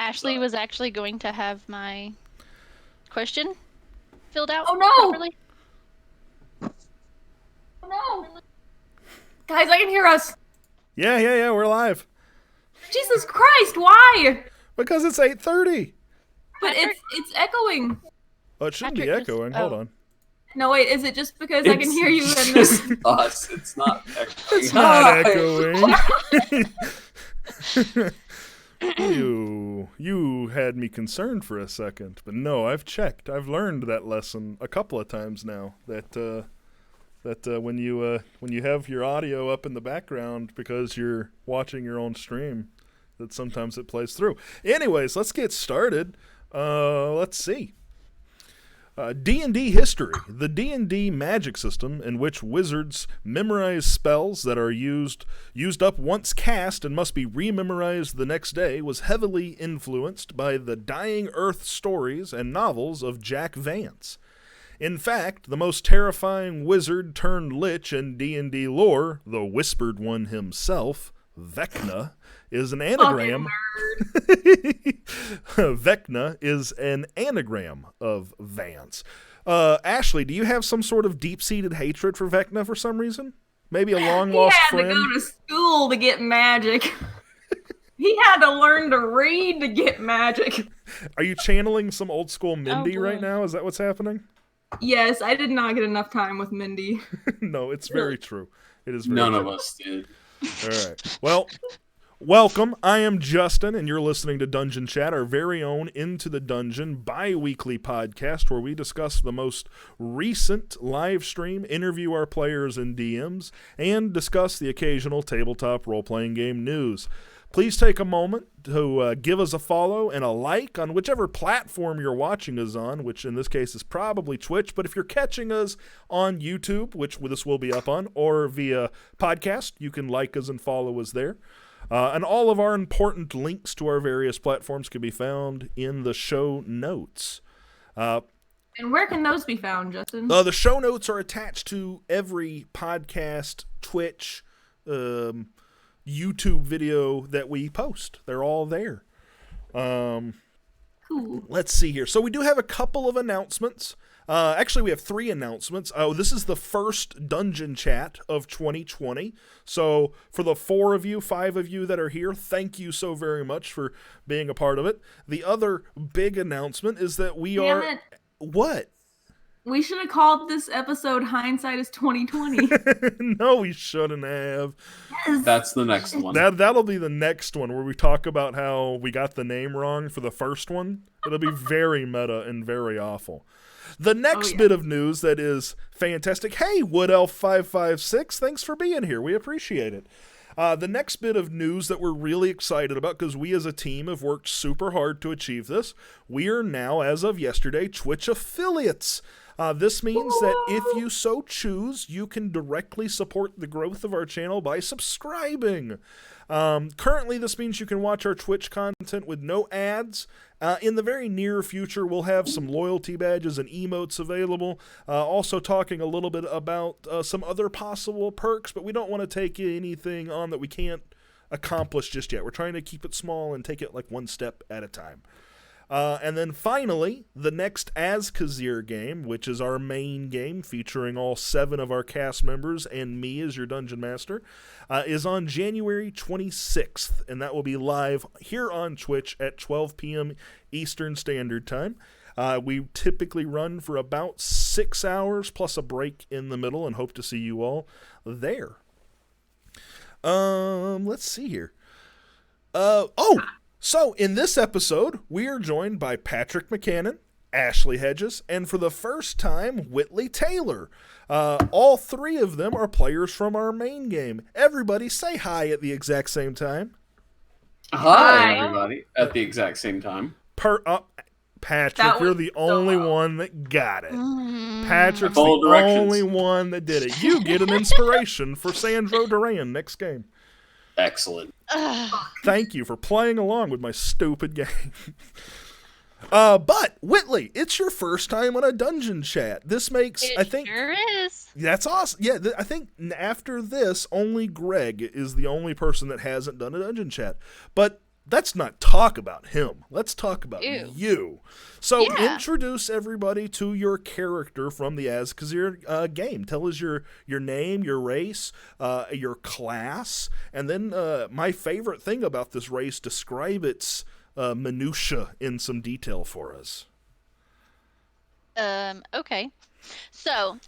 Ashley was actually going to have my question filled out properly. Oh no! Guys, I can hear us. Yeah, we're live. Jesus Christ, why? Because it's 8:30. But it's echoing. Oh, it shouldn't be echoing. Hold on. No, wait, is it just because I can hear you in this? Us. It's not echoing. It's not echoing. You had me concerned for a second, but no, I've checked. I've learned that lesson a couple of times now. That when you have your audio up in the background because you're watching your own stream, that sometimes it plays through. Anyways, let's get started. Let's see. D&D history. The D&D magic system in which wizards memorize spells that are used up once cast and must be rememorized the next day was heavily influenced by the Dying Earth stories and novels of Jack Vance. In fact, the most terrifying wizard turned lich in D&D lore, the Whispered One himself, Vecna, is an anagram. Vecna is an anagram of Vance. Ashley, do you have some sort of deep-seated hatred for Vecna for some reason? Maybe a long-lost friend? He had to go to school to get magic. He had to learn to read to get magic. Are you channeling some old-school Mindy right now? Is that what's happening? Yes, I did not get enough time with Mindy. No, it's very true. It is very None true. of us did. All right. Well, welcome. I am Justin, and you're listening to Dungeon Chat, our very own Into the Dungeon bi-weekly podcast where we discuss the most recent live stream, interview our players and DMs, and discuss the occasional tabletop role-playing game news. Please take a moment to give us a follow and a like on whichever platform you're watching us on, which in this case is probably Twitch. But if you're catching us on YouTube, which this will be up on, or via podcast, you can like us and follow us there. And all of our important links to our various platforms can be found in the show notes. And where can those be found, Justin? The show notes are attached to every podcast, Twitch, YouTube video that we post. They're all there. Cool. Let's see here. So we do have a couple of announcements. Actually, we have 3 announcements. Oh, this is the first Dungeon Chat of 2020. So for the 5 of you that are here, thank you so very much for being a part of it. The other big announcement is that we Damn are... it. What? We should have called this episode Hindsight is 2020. No, we shouldn't have. Yes. That's the next one. That'll be the next one where we talk about how we got the name wrong for the first one. It'll be very meta and very awful. The next bit of news that is fantastic. Hey, WoodElf556, thanks for being here. We appreciate it. The next bit of news that we're really excited about, because we as a team have worked super hard to achieve this, we are now, as of yesterday, Twitch affiliates. This means that if you so choose, you can directly support the growth of our channel by subscribing. Currently, this means you can watch our Twitch content with no ads. In the very near future, we'll have some loyalty badges and emotes available. Also talking a little bit about some other possible perks, but we don't want to take anything on that we can't accomplish just yet. We're trying to keep it small and take it like one step at a time. And then finally, the next Azkhazir game, which is our main game featuring all 7 of our cast members and me as your Dungeon Master, is on January 26th, and that will be live here on Twitch at 12 p.m. Eastern Standard Time. We typically run for about 6 hours plus a break in the middle and hope to see you all there. Let's see here. So, in this episode, we are joined by Patrick McCannon, Ashley Hedges, and for the first time, Whitley Taylor. All 3 of them are players from our main game. Everybody say hi at the exact same time. Hi, everybody, at the exact same time. Patrick, you're the only one that got it. Patrick's the only one that did it. You get an inspiration for Sandro Duran next game. Excellent. Thank you for playing along with my stupid game. But, Whitley, it's your first time on a Dungeon Chat. This makes, I think... Sure is. That's awesome. Yeah, I think after this, only Greg is the only person that hasn't done a Dungeon Chat. But let's not talk about him. Let's talk about Ew. you. So Yeah. introduce everybody to your character from the Azkhazir game. Tell us your name, your race, your class, and then my favorite thing about this race, describe its minutia in some detail for us. Okay. So,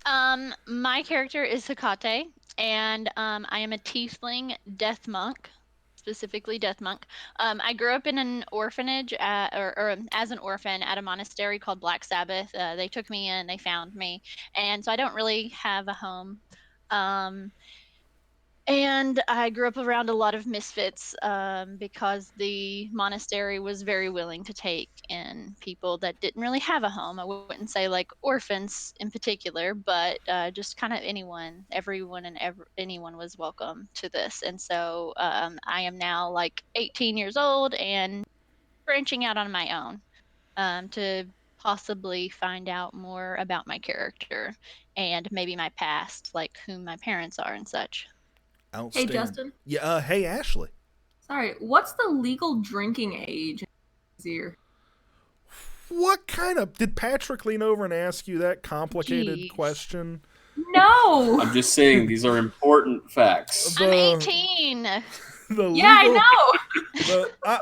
my character is Hecate, and I am a tiefling death monk, specifically death monk. I grew up in an orphanage, or as an orphan at a monastery called Black Sabbath. They took me in, they found me, and so I don't really have a home. Um, and I grew up around a lot of misfits because the monastery was very willing to take in people that didn't really have a home. I wouldn't say like orphans in particular, but just kind of anyone, everyone, and anyone was welcome to this. And so I am now like 18 years old and branching out on my own to possibly find out more about my character and maybe my past, like who my parents are and such. Hey, Outstanding. Justin. Yeah. Hey, Ashley. Sorry, what's the legal drinking age in Azkhazir? What kind of did Patrick lean over and ask you that complicated Jeez. question? No! I'm just saying these are important facts. I'm 18. The Yeah, legal, I know!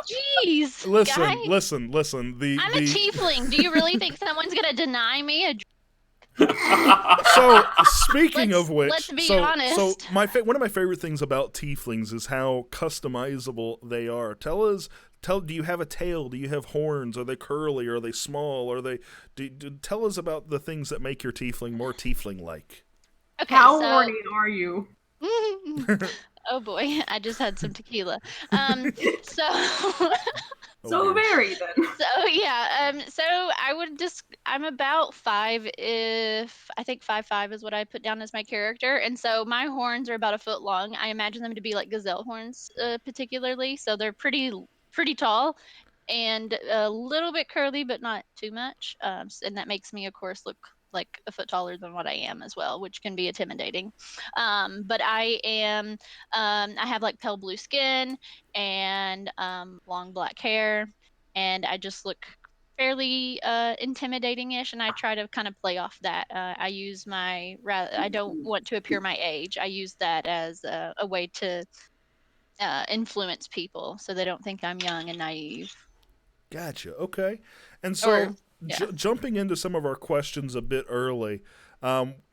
Jeez. listen, guy. listen. I'm a tiefling. Do you really think someone's gonna deny me a So speaking of which, let's be so honest. one of my favorite things about tieflings is how customizable they are. Do you have a tail? Do you have horns? Are they curly? Are they small? Are they? Tell us about the things that make your tiefling more tiefling-like. Okay, How so horny are you? oh boy, I just had some tequila. So So very then. so yeah, so I'm about 5, if I think 5'5" is what I put down as my character, and so my horns are about a foot long. I imagine them to be like gazelle horns, particularly, so they're pretty tall and a little bit curly, but not too much. And that makes me, of course, look like a foot taller than what I am as well, which can be intimidating. But I have like pale blue skin and long black hair, and I just look fairly intimidating-ish, and I try to kind of play off that. I don't want to appear my age. I use that as a way to influence people so they don't think I'm young and naive. Gotcha. Okay. And so, Or yeah. jumping into some of our questions a bit early,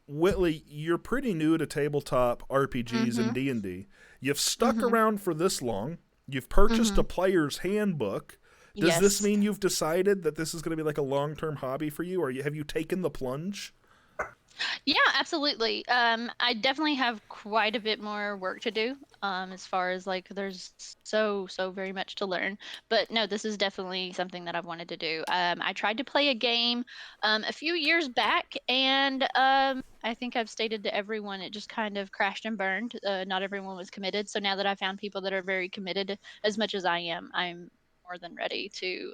Whitley, you're pretty new to tabletop RPGs and D&D. You've stuck around for this long. You've purchased a player's handbook. Does this Yes. mean you've decided that this is going to be like a long-term hobby for you, or have you taken the plunge? Yeah, absolutely. I definitely have quite a bit more work to do, as far as like there's so very much to learn. But no, this is definitely something that I've wanted to do. I tried to play a game a few years back, and I think I've stated to everyone it just kind of crashed and burned. Not everyone was committed. So now that I found people that are very committed as much as I am, I'm more than ready to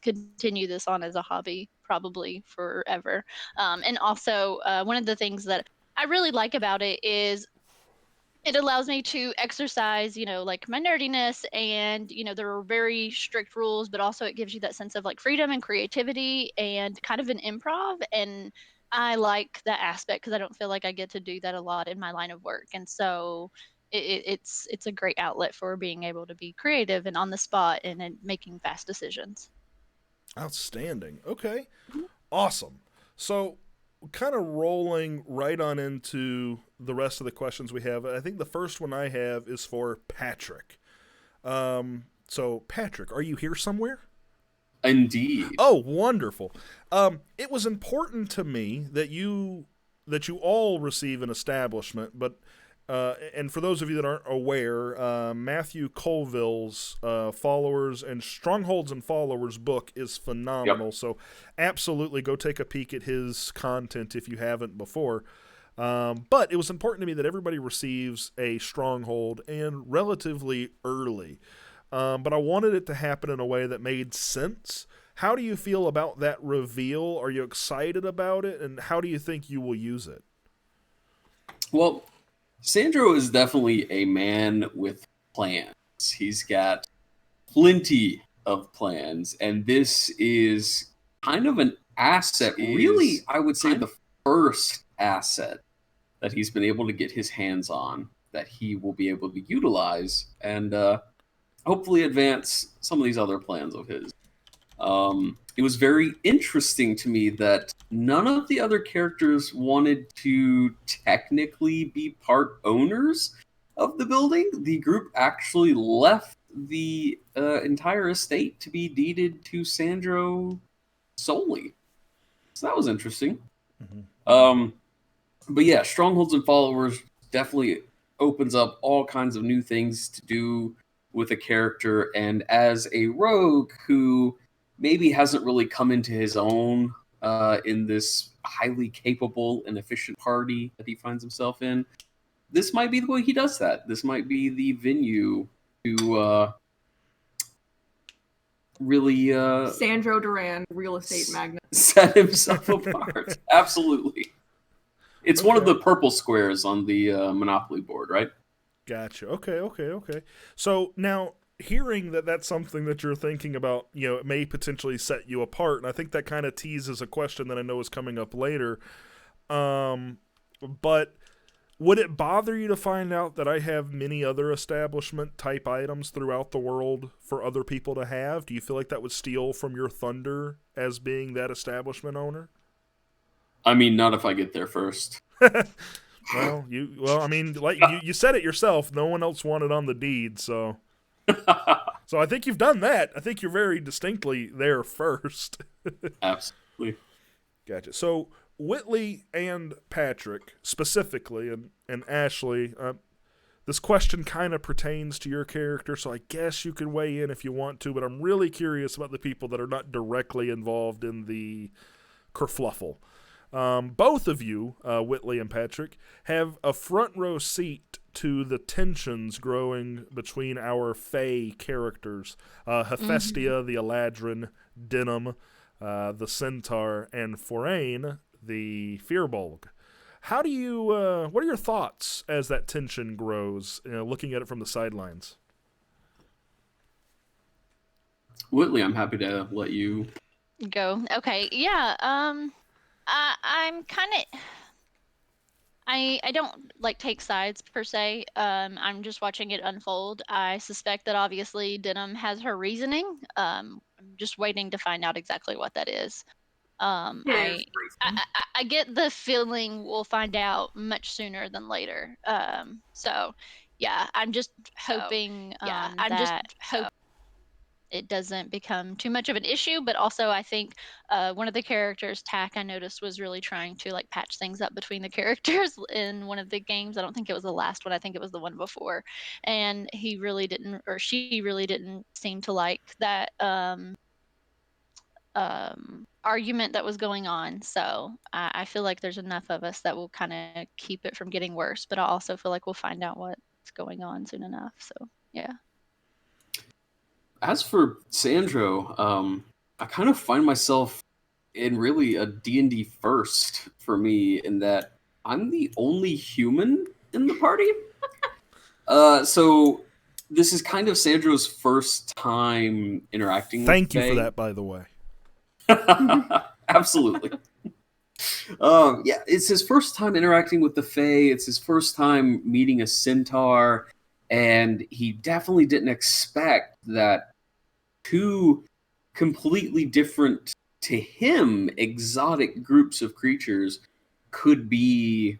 continue this on as a hobby, probably forever. And also, one of the things that I really like about it is it allows me to exercise, like my nerdiness, and, there are very strict rules, but also it gives you that sense of like freedom and creativity and kind of an improv. And I like that aspect because I don't feel like I get to do that a lot in my line of work. And so it's a great outlet for being able to be creative and on the spot and making fast decisions. Outstanding. Okay. Awesome. So, kind of rolling right on into the rest of the questions we have. I think the first one I have is for Patrick. So, Patrick, are you here somewhere? Indeed. Oh, wonderful. It was important to me that you all receive an establishment, but and for those of you that aren't aware, Matthew Colville's Followers and Strongholds and Followers book is phenomenal. Yep. So absolutely go take a peek at his content if you haven't before. But it was important to me that everybody receives a stronghold and relatively early. But I wanted it to happen in a way that made sense. How do you feel about that reveal? Are you excited about it? And how do you think you will use it? Well, Sandro is definitely a man with plans. He's got plenty of plans, and this is kind of an asset. Really, I would say the first asset that he's been able to get his hands on that he will be able to utilize and hopefully advance some of these other plans of his. It was very interesting to me that none of the other characters wanted to technically be part owners of the building. The group actually left the entire estate to be deeded to Sandro solely. So that was interesting. But yeah, Strongholds and Followers definitely opens up all kinds of new things to do with a character. And as a rogue who maybe hasn't really come into his own in this highly capable and efficient party that he finds himself in, this might be the way he does that. This might be the venue to really Sandro Duran, real estate magnate, set himself apart. Absolutely. It's one of the purple squares on the Monopoly board, right? Gotcha. Okay. So now, hearing that that's something that you're thinking about, it may potentially set you apart, and I think that kind of teases a question that I know is coming up later. But would it bother you to find out that I have many other establishment-type items throughout the world for other people to have? Do you feel like that would steal from your thunder as being that establishment owner? I mean, not if I get there first. Well, I mean, like you said it yourself. No one else wanted on the deed, so. So I think you've done that. I think you're very distinctly there first. Absolutely. Gotcha. So Whitley and Patrick specifically, and Ashley, this question kind of pertains to your character, so I guess you can weigh in if you want to. But I'm really curious about the people that are not directly involved in the kerfluffle. Both of you, Whitley and Patrick, have a front row seat to the tensions growing between our Fae characters. Hephaestia, the Eladrin, Denham, the Centaur, and Forain, the Firbolg. What are your thoughts as that tension grows, looking at it from the sidelines? Whitley, I'm happy to let you go. Okay, yeah. I'm kind of. I don't take sides per se. I'm just watching it unfold. I suspect that obviously Denham has her reasoning. I'm just waiting to find out exactly what that is. I get the feeling we'll find out much sooner than later. So yeah, I'm just hoping. It doesn't become too much of an issue, but also I think one of the characters, Tack, I noticed was really trying to patch things up between the characters in one of the games. I don't think it was the last one. I think it was the one before. And he really didn't, or she really didn't seem to like that argument that was going on. So I feel like there's enough of us that will kind of keep it from getting worse, but I also feel like we'll find out what's going on soon enough. So yeah. As for Sandro, I kind of find myself in really a D&D first for me in that I'm the only human in the party. So this is kind of Sandro's first time interacting with Thank you Faye. for that, by the way. Absolutely. Yeah, it's his first time interacting with the Fae. It's his first time meeting a centaur. And he definitely didn't expect that two completely different, to him, exotic groups of creatures could be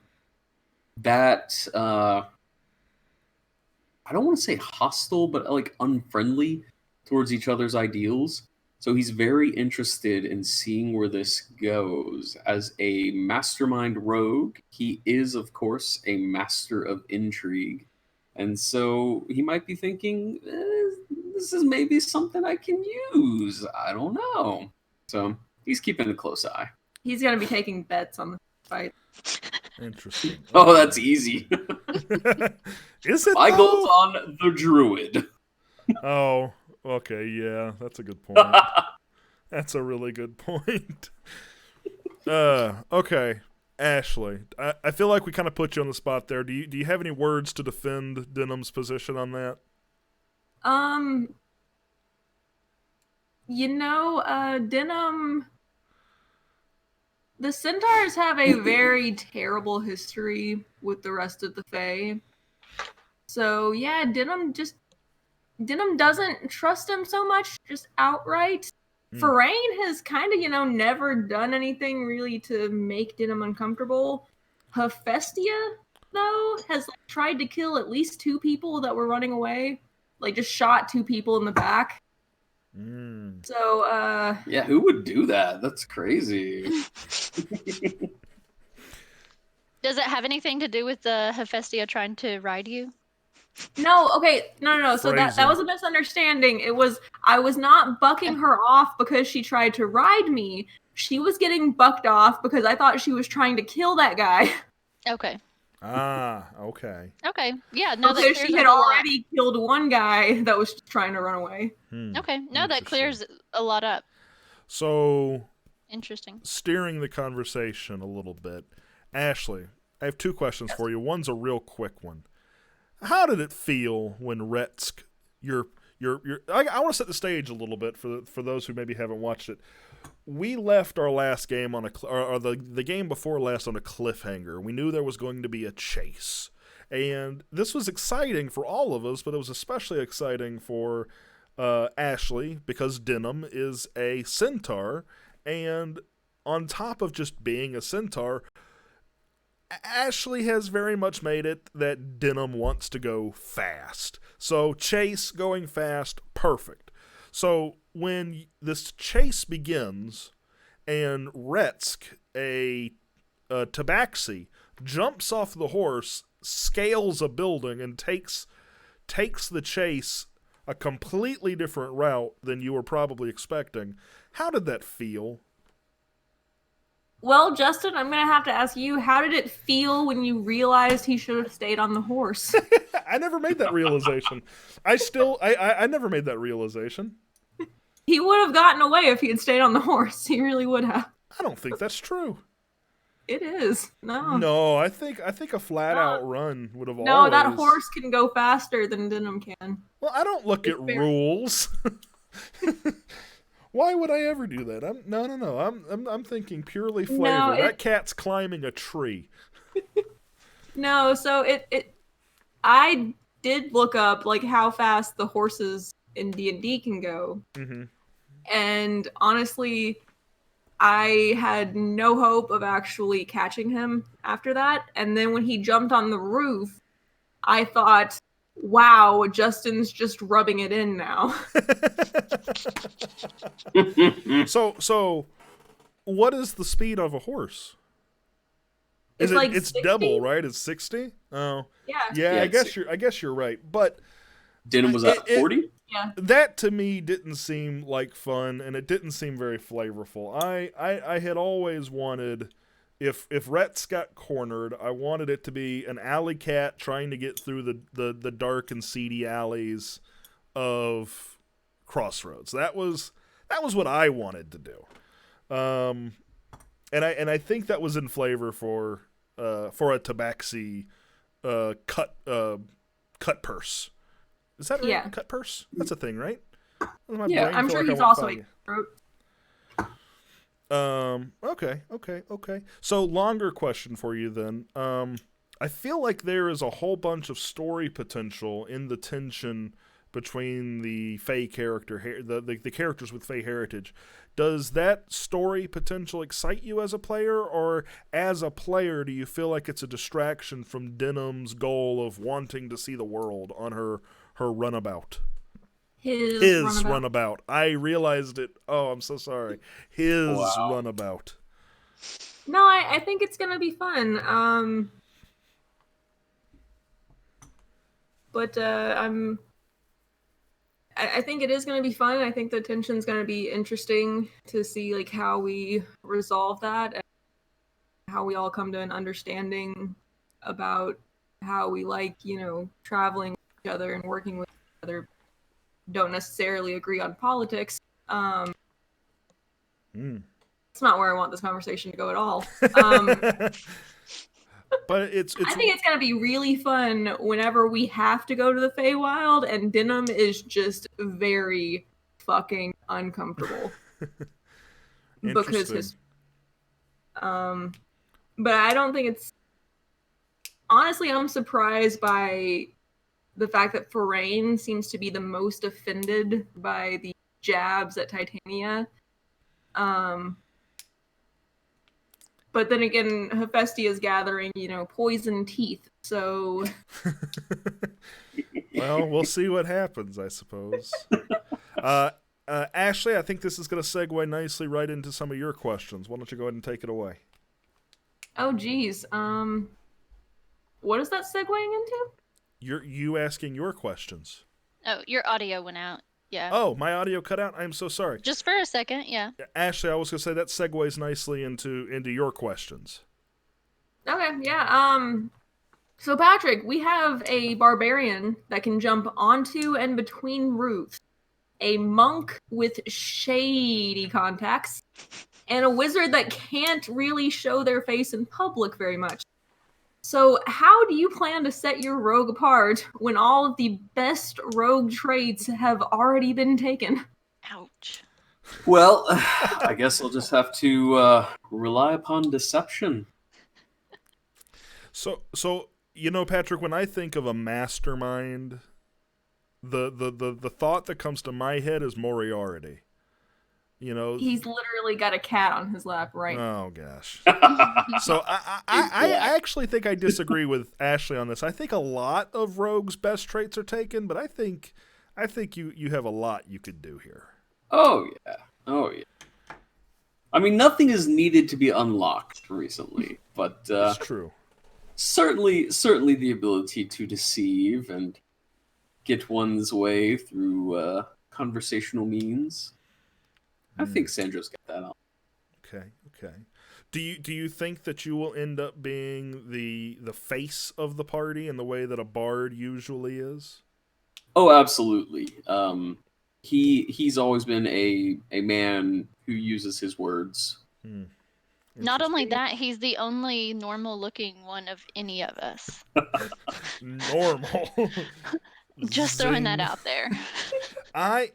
that, I don't want to say hostile, but unfriendly towards each other's ideals. So he's very interested in seeing where this goes. As a mastermind rogue, he is, of course, a master of intrigue. And so he might be thinking, this is maybe something I can use. I don't know. So he's keeping a close eye. He's going to be taking bets on the fight. Interesting. Oh, that's easy. Is it? My goal's on the druid. Oh, okay, yeah, that's a good point. That's a really good point. Okay, Ashley, I feel like we kind of put you on the spot there. Do you have any words to defend Denham's position on that? Denim. The Centaurs have a very terrible history with the rest of the Fae. So yeah, Denim doesn't trust him so much, just outright. Farain has kind of, never done anything really to make Denim uncomfortable. Hephaestia, though, has tried to kill at least 2 people that were running away. Just shot 2 people in the back. So, yeah, who would do that? That's crazy. Does it have anything to do with the Hephaestia trying to ride you? No, okay, no. So that was a misunderstanding. I was not bucking her off because she tried to ride me. She was getting bucked off because I thought she was trying to kill that guy. Okay. Okay. Okay. Yeah, no, because she had already killed one guy that was trying to run away. Okay. No, that clears a lot up. So, interesting. Steering the conversation a little bit. Ashley, I have 2 questions for you. One's a real quick one. How did it feel when Retsk, I want to set the stage a little bit for those who maybe haven't watched it. We left our last game on the game before last on a cliffhanger. We knew there was going to be a chase. And this was exciting for all of us, but it was especially exciting for Ashley because Denim is a centaur. And on top of just being a centaur, Ashley has very much made it that Denim wants to go fast. So chase going fast, perfect. So when this chase begins and Retsk, a tabaxi, jumps off the horse, scales a building, and takes the chase a completely different route than you were probably expecting, how did that feel? Well, Justin, I'm going to have to ask you, how did it feel when you realized he should have stayed on the horse? I never made that realization. I never made that realization. He would have gotten away if he had stayed on the horse. He really would have. I don't think that's true. It is. No. No, I think a flat out run would have always... No, that horse can go faster than Denim can. Well, I don't look at rules. Why would I ever do that? I'm thinking purely flavor. No, that cat's climbing a tree. No, so I did look up how fast the horses in D&D can go. Mm-hmm. And honestly, I had no hope of actually catching him after that. And then when he jumped on the roof, I thought, wow, Justin's just rubbing it in now. So what is the speed of a horse? It's 60? Double, right? It's 60? Oh. Yeah, I guess you're right. But Denim was at 40? Yeah. That to me didn't seem like fun, and it didn't seem very flavorful. I had always wanted, if Retz got cornered, I wanted it to be an alley cat trying to get through the dark and seedy alleys of Crossroads. That was what I wanted to do. And I think that was in flavor for a tabaxi cut purse. Is that right? Yeah. Cut purse? That's a thing, right? Yeah, I'm sure he's also a throat. Okay. So longer question for you then. I feel like there is a whole bunch of story potential in the tension between the Fae character, the characters with Fae heritage. Does that story potential excite you as a player, or as a player, do you feel like it's a distraction from Denim's goal of wanting to see the world on her runabout? His runabout. I realized it. Oh, I'm so sorry. His runabout. No, I think it's gonna be fun. But I think it is going to be fun. I think the tension's going to be interesting to see how we resolve that and how we all come to an understanding about how we traveling with each other and working with each other. Don't necessarily agree on politics. It's not where I want this conversation to go at all. But it's I think it's going to be really fun whenever we have to go to the Feywild, and Denim is just very fucking uncomfortable. Because Interesting. his but I don't think it's honestly I'm surprised by the fact that Farain seems to be the most offended by the jabs at Titania. But then again, Hephaestus gathering, poison teeth. So Well, we'll see what happens, I suppose. Ashley, I think this is going to segue nicely right into some of your questions. Why don't you go ahead and take it away? oh geez. What is that segueing into? You asking your questions. Oh, your audio went out. Yeah. Oh, my audio cut out? I'm so sorry. Just for a second, yeah. Ashley, I was going to say that segues nicely into your questions. Okay, yeah. So Patrick, we have a barbarian that can jump onto and between roofs, a monk with shady contacts, and a wizard that can't really show their face in public very much. So how do you plan to set your rogue apart when all of the best rogue traits have already been taken? Ouch. Well, I guess I'll just have to rely upon deception. So Patrick, when I think of a mastermind, the thought that comes to my head is Moriarty. He's literally got a cat on his lap, right? Oh gosh. So I actually think I disagree with Ashley on this. I think a lot of Rogue's best traits are taken, but I think you have a lot you could do here. Oh yeah. I mean, nothing is needed to be unlocked recently, but It's true. certainly the ability to deceive and get one's way through conversational means. I think Sandra's got that on. Okay. Do you think that you will end up being the face of the party in the way that a bard usually is? Oh, absolutely. He's always been a man who uses his words. Not only that, he's the only normal-looking one of any of us. Normal. Just throwing that out there. I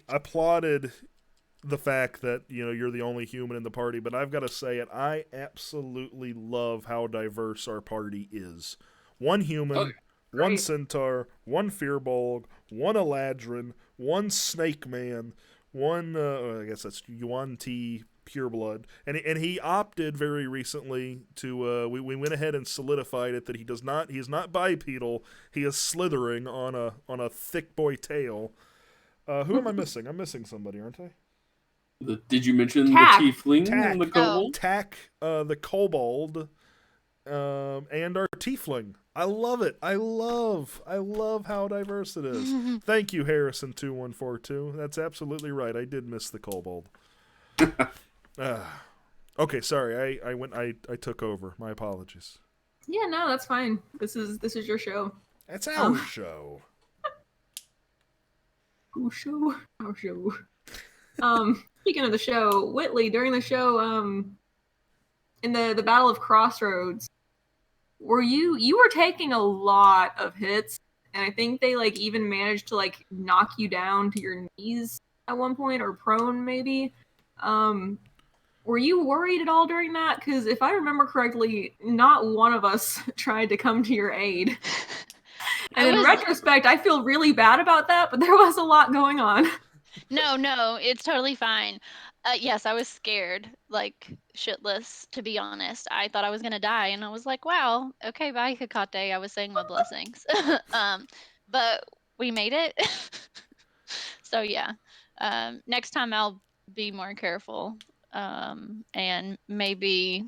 applauded the fact that you're the only human in the party, but I've got to say it. I absolutely love how diverse our party is. One human, one centaur, one firbolg, one eladrin, one snake man, one I guess that's Yuan T pureblood, and he opted very recently to we went ahead and solidified it that he is not bipedal, he is slithering on a thick boy tail. Who am I missing? I'm missing somebody, aren't I? Did you mention Tack. the tiefling and the kobold? Tack, the kobold, and our tiefling. I love it. I love how diverse it is. Thank you, Harrison2142. That's absolutely right. I did miss the kobold. Okay, sorry. I took over. My apologies. Yeah, no, that's fine. This is your show. That's our show. Our show. Speaking of the show, Whitley, during the show, in the Battle of Crossroads, you were taking a lot of hits, and I think they even managed to knock you down to your knees at one point, or prone maybe. Were you worried at all during that? Because if I remember correctly, not one of us tried to come to your aid. And in retrospect, I feel really bad about that, but there was a lot going on. No, it's totally fine. Yes, I was scared, shitless, to be honest. I thought I was gonna die, and I was like, wow, okay, bye, Hecate. I was saying my blessings. But we made it. So yeah. Next time I'll be more careful. And maybe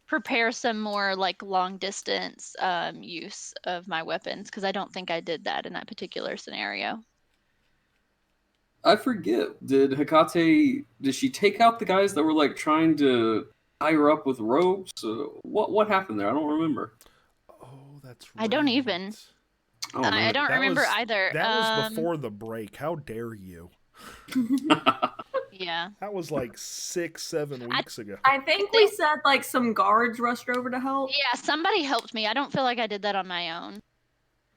prepare some more long distance use of my weapons, because I don't think I did that in that particular scenario. I forget. Did she take out the guys that were trying to tie her up with ropes? What happened there? I don't remember. Oh, that's right. I don't even. Oh, I don't remember either. That was before the break. How dare you? Yeah. That was 6-7 weeks ago. I think we said some guards rushed over to help. Yeah, somebody helped me. I don't feel like I did that on my own.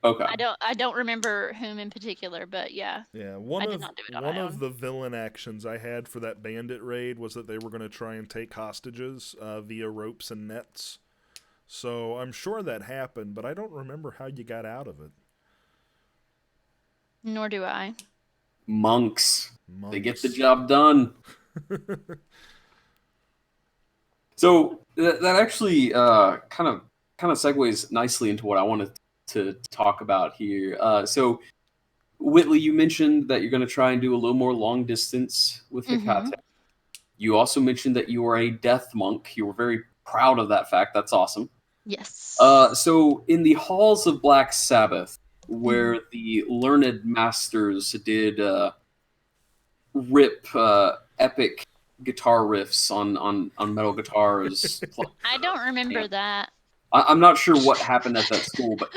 Okay. I don't remember whom in particular, but yeah. Yeah, I did not do it on one my of own. the villain actions I had for that bandit raid was that they were going to try and take hostages via ropes and nets. So I'm sure that happened, but I don't remember how you got out of it. Nor do I. Monks. They get the Monks. job done. So that actually kind of segues nicely into what I wanted to talk about here. So Whitley, you mentioned that you're going to try and do a little more long distance with Hecate. You also mentioned that you are a death monk. You were very proud of that fact. That's awesome. Yes. So in the halls of Black Sabbath, where the learned masters did rip epic guitar riffs on metal guitars. I don't remember that. I'm not sure what happened at that school, but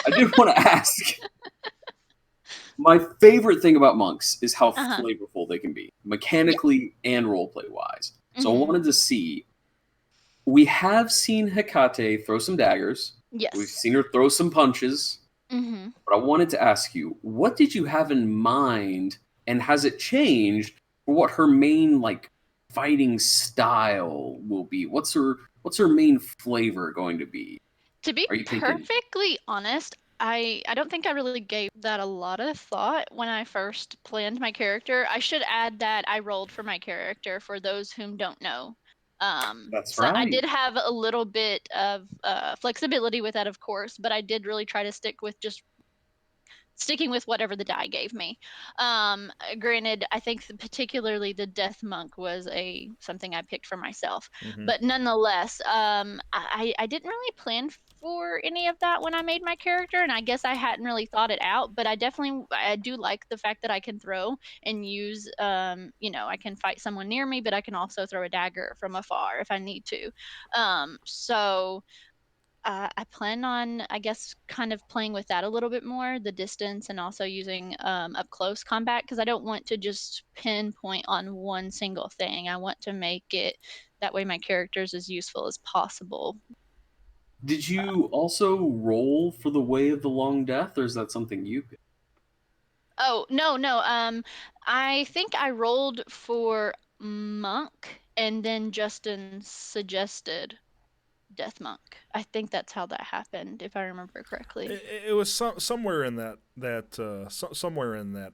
I did want to ask. My favorite thing about monks is how flavorful they can be, mechanically and roleplay wise. So I wanted to see. We have seen Hecate throw some daggers. Yes. We've seen her throw some punches. But I wanted to ask you, what did you have in mind, and has it changed for what her main fighting style will be? What's her main flavor going to be? To be Are you thinking? perfectly honest, I don't think I really gave that a lot of thought when I first planned my character. I should add that I rolled for my character for those whom don't know. That's so I right. did have a little bit of flexibility with that, of course, but I did really try to sticking with whatever the die gave me. Granted, I think particularly the Death Monk was something I picked for myself. But nonetheless, I didn't really plan for any of that when I made my character, and I guess I hadn't really thought it out. But I do like the fact that I can throw and use, I can fight someone near me, but I can also throw a dagger from afar if I need to. So I plan on, I guess, kind of playing with that a little bit more, the distance, and also using up close combat, because I don't want to just pinpoint on one single thing. I want to make it that way my character is as useful as possible. Did you also roll for the Way of the Long Death, or is that something you picked? Oh, no. I think I rolled for Monk, and then Justin suggested Death Monk. I think that's how that happened, if I remember correctly. It was somewhere in somewhere in that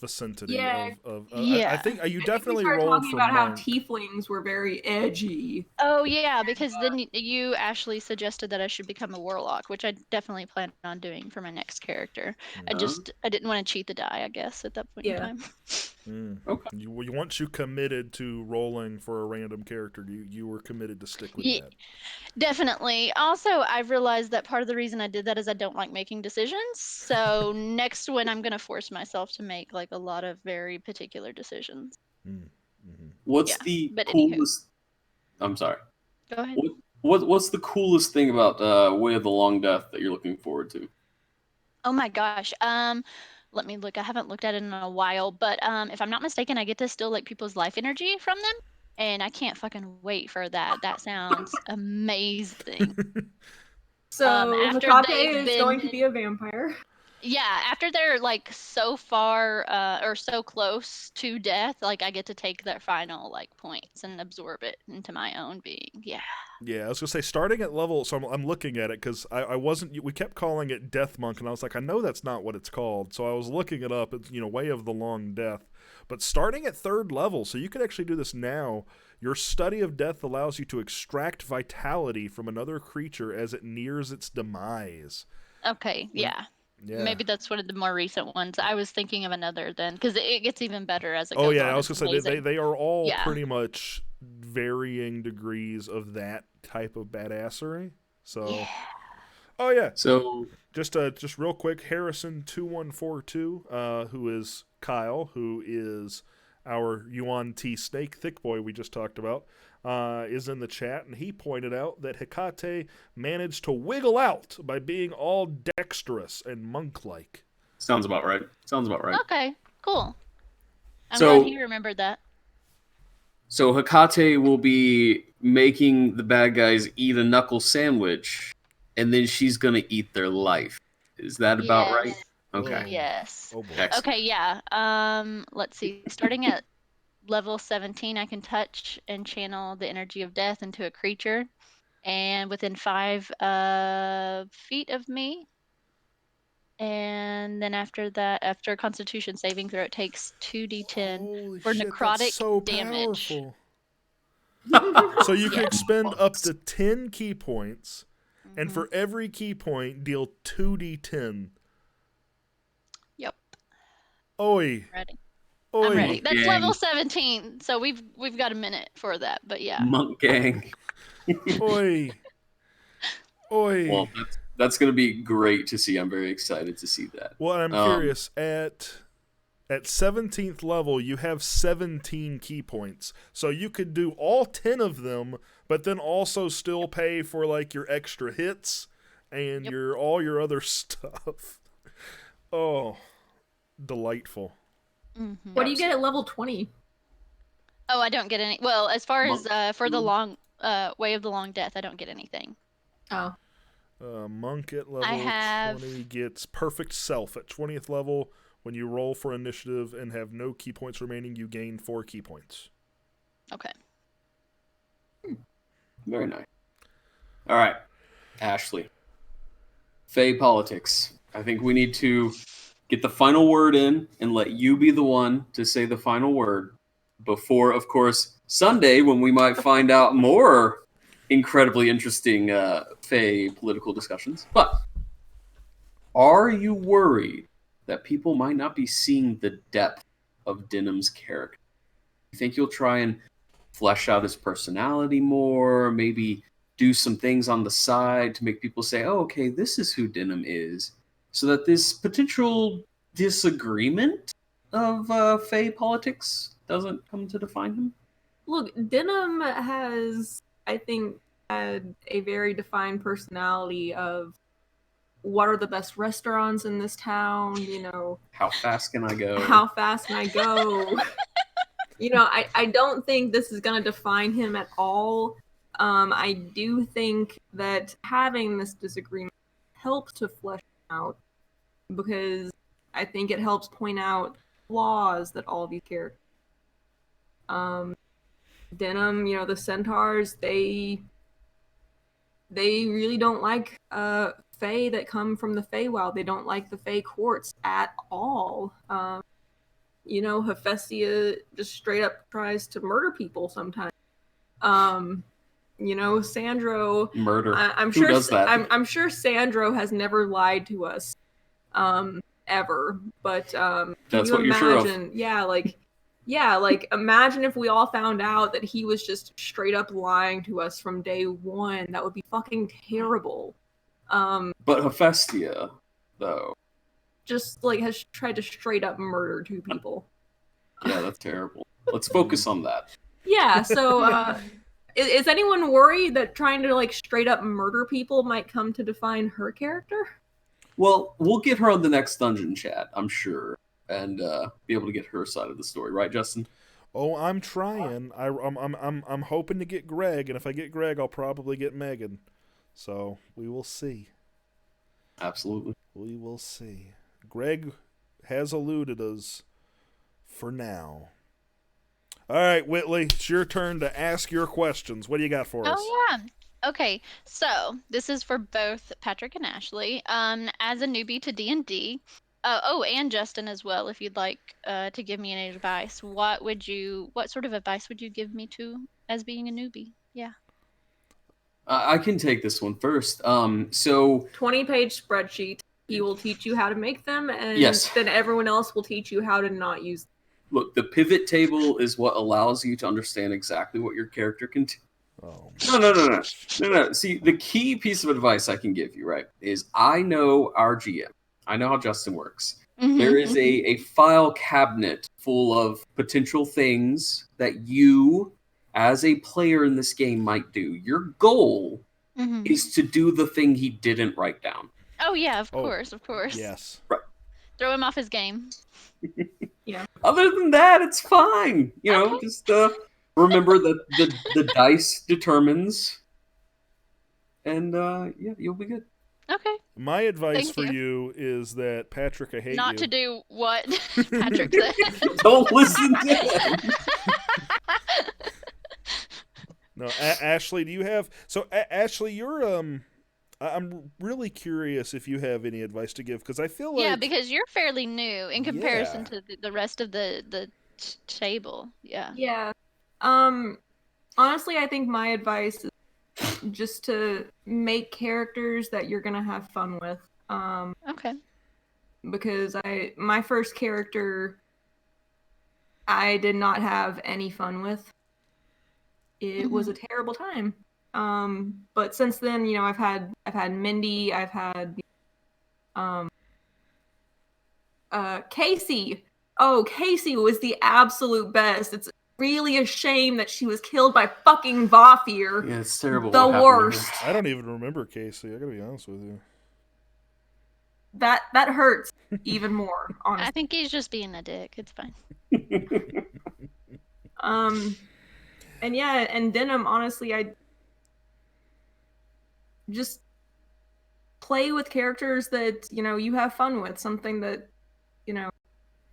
vicinity of I think you definitely we rolled talking for about monk. how tieflings were very edgy. Oh yeah, because then you actually suggested that I should become a warlock, which I definitely plan on doing for my next character. I didn't want to cheat the die, I guess, at that point in time. Okay. Once you committed to rolling for a random character, you were committed to stick with that. Definitely. Also, I've realized that part of the reason I did that is I don't like making decisions. So next one, I'm gonna force myself to make a lot of very particular decisions. What's the Anywho. coolest? I'm sorry. Go ahead. What's the coolest thing about Way of the Long Death that you're looking forward to? Oh my gosh. Let me look. I haven't looked at it in a while, but if I'm not mistaken, I get to steal people's life energy from them, and I can't fucking wait for that. That sounds amazing. So after Hecate is going to be a vampire. Yeah, after they're so far or so close to death, I get to take their final points and absorb it into my own being. Yeah. Yeah, I was gonna say starting at level. So I'm looking at it because I wasn't. We kept calling it Death Monk, and I was like, I know that's not what it's called. So I was looking it up. It's Way of the Long Death, but starting at 3rd level, so you can actually do this now. Your study of death allows you to extract vitality from another creature as it nears its demise. Okay. Yeah. Yeah. Maybe that's one of the more recent ones. I was thinking of another then, because it gets even better as it goes on. Oh yeah, I was gonna say they are all pretty much varying degrees of that type of badassery. So, oh yeah. So just real quick, Harrison2142, who is Kyle, who is our Yuan T Snake Thick Boy we just talked about, is in the chat, and he pointed out that Hecate managed to wiggle out by being all dexterous and monk-like. Sounds about right. Okay, cool. I'm glad he remembered that. So Hecate will be making the bad guys eat a knuckle sandwich, and then she's gonna eat their life. Is that about right? Yes. Okay. Yes. Oh boy. Excellent. Okay, yeah. Let's see. Starting at level 17, I can touch and channel the energy of death into a creature. And within 5 feet of me. And then after that, after a Constitution saving throw, it takes 2d10 Holy for shit, that's necrotic so damage. powerful. So you can Yeah. expend up to 10 key points, and Mhm. for every key point, deal 2d10. Yep. Oi. Ready. Oi. I'm ready. That's Gang. level 17, so we've got a minute for that. But yeah. Monk gang. Oi. Oi. Well, that's going to be great to see. I'm very excited to see that. Well, I'm curious. At 17th level, you have 17 key points. So you could do all 10 of them, but then also still pay for like your extra hits and Yep. all your other stuff. Oh, delightful. Mhm. What do you get at level 20? Oh, I don't get any. Well, as far Monk. as for the long Way of the Long Death, I don't get anything. Oh. Monk at level I have 20 gets Perfect Self. At 20th level, when you roll for initiative and have no key points remaining, you gain 4 key points. Okay. Very nice. All right, Ashley. Fae politics. I think we need to get the final word in and let you be the one to say the final word before, of course, Sunday, when we might find out more incredibly interesting Fae political discussions. But are you worried that people might not be seeing the depth of Denham's character? You think you'll try and flesh out his personality more, maybe do some things on the side to make people say, oh, okay, this is who Denham is, so that this potential disagreement of Fae politics doesn't come to define him? Look, Denham has, I think, had a very defined personality of what are the best restaurants in this town, you know, How fast can I go? how fast can I go? You know, I don't think this is going to define him at all. I do think that having this disagreement helps to flesh him out because I think it helps point out flaws that all these characters. Denham, you know, the centaurs, they really don't like Fae that come from the Feywild. They don't like the Fae courts at all. You know, Hephaestia just straight up tries to murder people sometimes. You know, Sandro. Murder. I'm Who sure. does that? I'm sure Sandro has never lied to us, ever. But can That's you what you're sure of. imagine? Yeah, like imagine if we all found out that he was just straight up lying to us from day one. That would be fucking terrible. But Hephaestia, though. Just like has tried to straight up murder 2 people. Yeah, that's terrible. Let's focus on that. Yeah, so is anyone worried that trying to like straight up murder people might come to define her character? Well, we'll get her on the next dungeon chat, I'm sure, and be able to get her side of the story, right, Justin? Oh, I'm trying. I'm hoping to get Greg, and if I get Greg, I'll probably get Megan. So we will see. Absolutely. We will see. Greg has eluded us for now. All right, Whitley, it's your turn to ask your questions. What do you got for us? Oh yeah. Okay, so this is for both Patrick and Ashley. As a newbie to D&D, and Justin as well, if you'd like to give me any advice, what sort of advice would you give me as being a newbie? Yeah. I can take this one first. So 20-page spreadsheet. He will teach you how to make them, and Yes. then everyone else will teach you how to not use them. look, the pivot table is what allows you to understand exactly what your character can do. Oh, No. See, the key piece of advice I can give you, right, is I know our GM. I know how Justin works. Mhm, There is mhm. a file cabinet full of potential things that you, as a player in this game, might do. Your goal Mhm. is to do the thing he didn't write down. Oh yeah, of Oh, course. yes. Throw him off his game. Other than that, it's fine. You know, Okay. just remember that the dice determines, and yeah, you'll be good. Okay. My advice Thank for you. you is that, Patrick, I hate Not you. to do what Patrick said. Don't listen to him. No, Ashley, do you have... So, Ashley, you're... I'm really curious if you have any advice to give, because I feel like... Yeah, because you're fairly new in comparison Yeah. to the rest of the table. Yeah. Yeah. Honestly, I think my advice is just to make characters that you're gonna have fun with. Okay. Because my first character I did not have any fun with. It was a terrible time. But since then, you know, I've had Mindy, I've had Casey. Oh, Casey was the absolute best. It's really a shame that she was killed by fucking Vafir. Yeah, it's terrible. The what happened to her. worst. I don't even remember Casey. I gotta be honest with you. That hurts even more, honestly. I think he's just being a dick. It's fine. And yeah, and Denim, honestly, I just play with characters that, you know, you have fun with, something that, you know,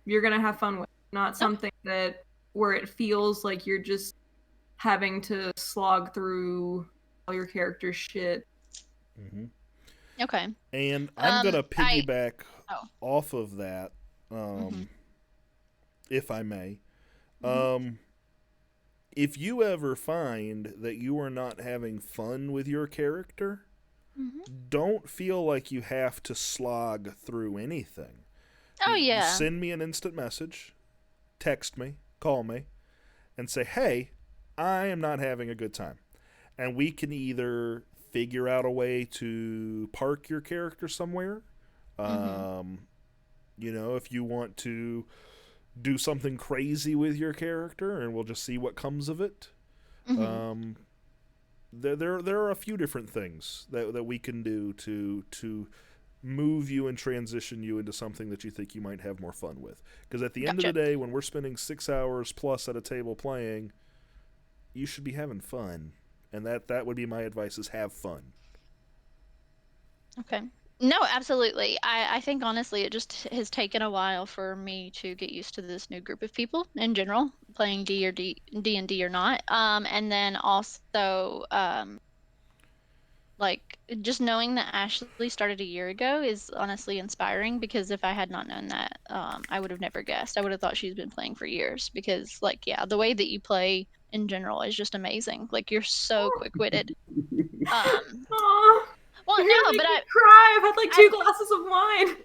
you're gonna have fun with, not something that where it feels like you're just having to slog through all your character's shit. Mm-hmm. Okay. And I'm gonna piggyback Oh. off of that, if I may. If you ever find that you are not having fun with your character, don't feel like you have to slog through anything. Oh, yeah. Send me an instant message, text me, call me, and say, hey, I am not having a good time. And we can either figure out a way to park your character somewhere. You know, if you want to do something crazy with your character, and we'll just see what comes of it. There are a few different things that we can do to move you and transition you into something that you think you might have more fun with. Because at the end of the day, when we're spending 6 hours plus at a table playing, you should be having fun. And that would be my advice, is have fun. Okay. No, absolutely. I think honestly it just has taken a while for me to get used to this new group of people in general, playing D&D or not. And then also like just knowing that Ashley started a year ago is honestly inspiring, because if I had not known that, I would have never guessed. I would have thought she's been playing for years, because like, yeah, the way that you play in general is just amazing. Like, you're so quick-witted. Aww. Well, You're no, gonna but make me cry. I've had like 2 glasses of wine.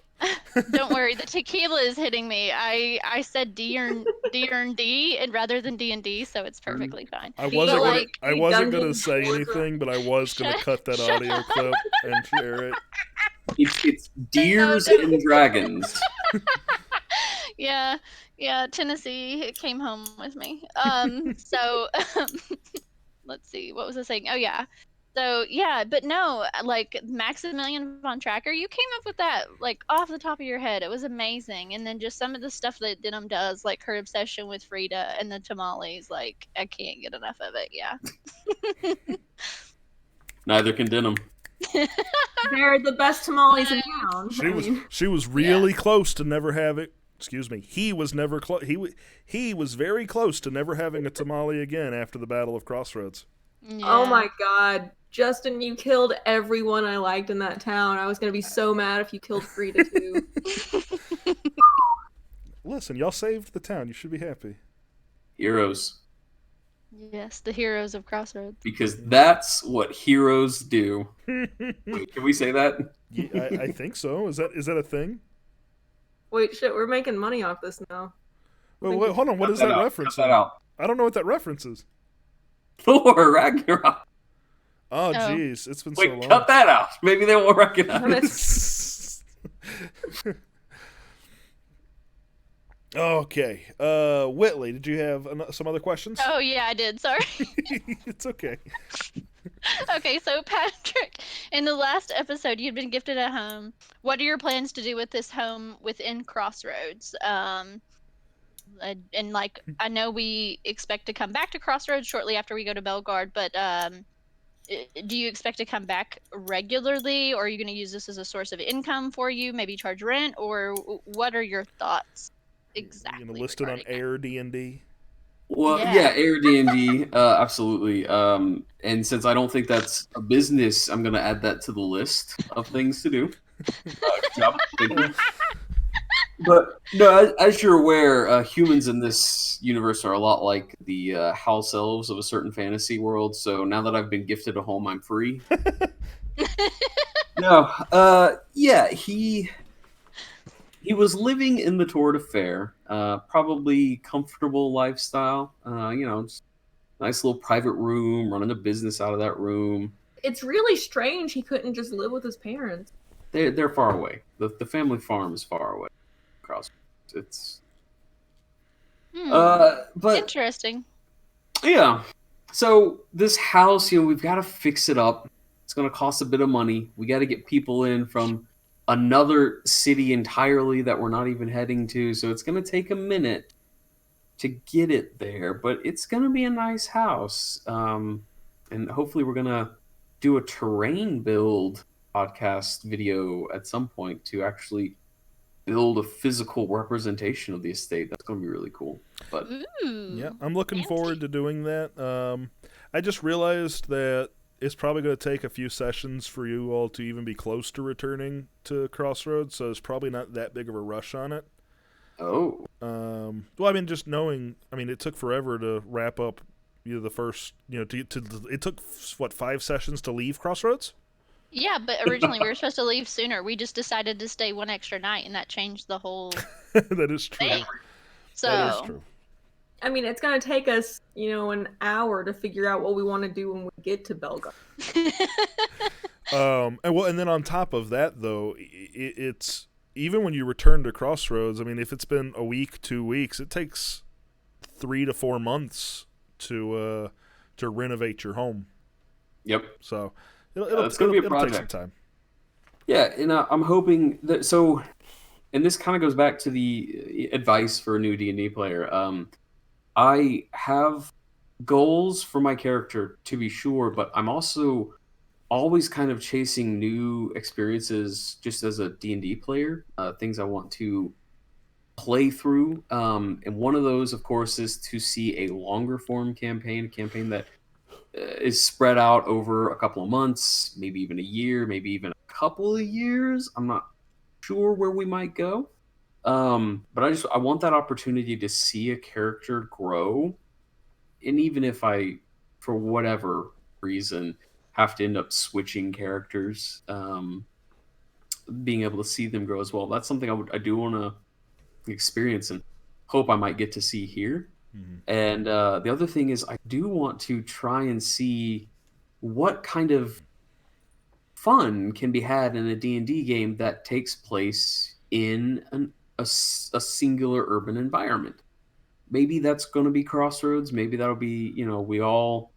don't worry, the tequila is hitting me. I said D and D and rather than D&D, so it's perfectly fine. I wasn't Dungeons gonna say and anything, but I was gonna cut that audio clip and share it. It's Deers and Dragons. Yeah, Tennessee came home with me. So let's see, what was I saying? Oh yeah. So yeah, but no, like Maximilian von Tracker, you came up with that like off the top of your head. It was amazing. And then just some of the stuff that Denim does, like her obsession with Frida and the tamales, like I can't get enough of it. Yeah. Neither can Denim. They're the best tamales in town. She was really close to never having. Excuse me. He was never close. He was very close to never having a tamale again after the Battle of Crossroads. Yeah. Oh my god. Justin, you killed everyone I liked in that town. I was gonna be so mad if you killed Frida too. Listen, y'all saved the town. You should be happy. Heroes. Yes, the heroes of Crossroads. Because that's what heroes do. Wait, can we say that? Yeah, I think so. Is that a thing? Wait, shit, we're making money off this now. Wait, hold on. What is that reference? Cut that out. I don't know what that reference is. Thor Ragnarok. Oh, jeez. It's been so long. Cut that out. Maybe they won't recognize. Okay. Whitley, did you have some other questions? Oh yeah, I did. Sorry. It's okay. Okay, so Patrick, in the last episode, you'd been gifted a home. What are your plans to do with this home within Crossroads? And like, I know we expect to come back to Crossroads shortly after we go to Belgard, but do you expect to come back regularly, or are you going to use this as a source of income for you, maybe charge rent, or what are your thoughts exactly You know, listed on regarding it? Air D&D. Well, Yeah. yeah, Air D&D, absolutely. And since I don't think that's a business, I'm going to add that to the list of things to do. Good job. Thank you. But no, as you're aware, humans in this universe are a lot like the house elves of a certain fantasy world. So now that I've been gifted a home, I'm free. No, yeah, he was living in the Tour de Fair, probably comfortable lifestyle. Just nice little private room, running a business out of that room. It's really strange he couldn't just live with his parents. They're far away. The family farm is far away. Across, it's but Interesting. yeah. So this house, we've got to fix it up. It's going to cost a bit of money. We got to get people in from another city entirely that we're not even heading to. So it's going to take a minute to get it there, but it's going to be a nice house. And hopefully we're going to do a terrain build podcast video at some point to actually build a physical representation of the estate. That's going to be really cool. But Ooh. Yeah, I'm looking fancy. forward to doing that. I just realized that it's probably going to take a few sessions for you all to even be close to returning to Crossroads, so it's probably not that big of a rush on it. oh, Well, I mean, just knowing, I mean, it took forever to wrap up, the first, it took, what, 5 sessions to leave Crossroads? Yeah, but originally we were supposed to leave sooner. We just decided to stay one extra night, and that changed the whole That is true. thing. So That is true. I mean, it's gonna take us, an hour to figure out what we want to do when we get to Belgium. And then on top of that, though, it's even when you return to Crossroads. I mean, if it's been a week, 2 weeks, it takes 3 to 4 months to renovate your home. yep. So It's gonna be a it'll take project. some time. Yeah, and I'm hoping that so. And this kind of goes back to the advice for a new D&D player. I have goals for my character, to be sure, but I'm also always kind of chasing new experiences just as a D&D player, things I want to play through. And one of those, of course, is to see a longer form campaign, a campaign that is spread out over a couple of months, maybe even a year, maybe even a couple of years. I'm not sure where we might go. But I want that opportunity to see a character grow. And even if I, for whatever reason, have to end up switching characters, being able to see them grow as well, that's something I do want to experience and hope I might get to see here. Mhm. And the other thing is I do want to try and see what kind of fun can be had in a D&D game that takes place in a singular urban environment. Maybe that's going to be Crossroads. Maybe that'll be, we all